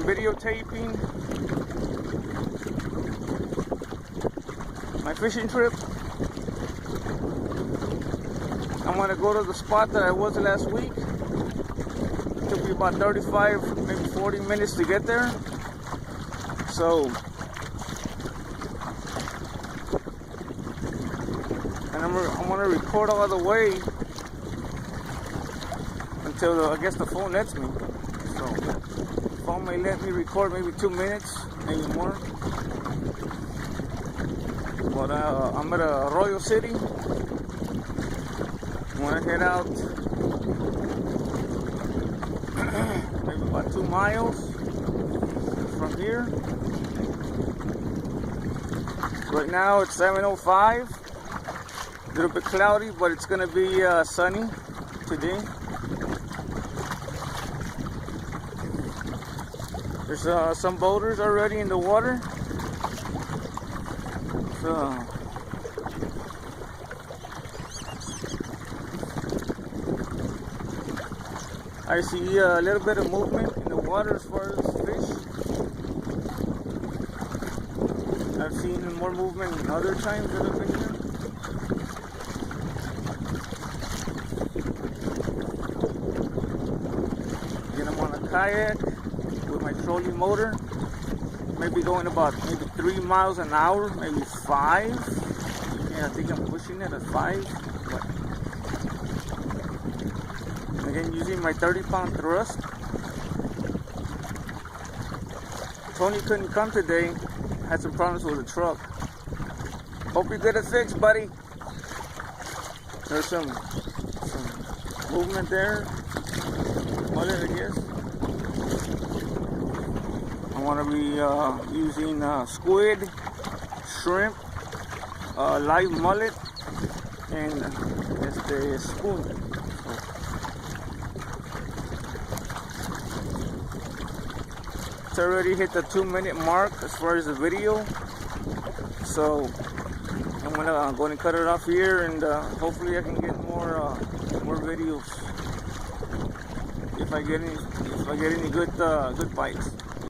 videotaping my fishing trip. I'm gonna go to the spot that I was last week. It took me about 35, maybe 40 minutes to get there. So, and I'm gonna record all the way until I guess the phone lets me. So, the phone may let me record maybe 2 minutes, maybe more. But I'm at Arroyo City. I'm gonna head out maybe about 2 miles from here. Right now it's 7:05. A little bit cloudy, but it's gonna be sunny today. There's some boaters already in the water. So, I see a little bit of movement in the water as far as fish. I've seen more movement in other times that I've been here. Again, I'm on a kayak with my trolley motor. Maybe going about 3 miles an hour, maybe 5. Yeah, I think I'm pushing it at 5. But again, using my 30-pound thrust. Tony couldn't come today. Had some problems with the truck. Hope you get it fixed, buddy. There's some movement there. Mullet, I guess. I want to be using squid, shrimp, live mullet, and the spoon. It's already hit the 2-minute mark as far as the video, so I'm gonna go and cut it off here, and hopefully I can get more videos if I get any good bites.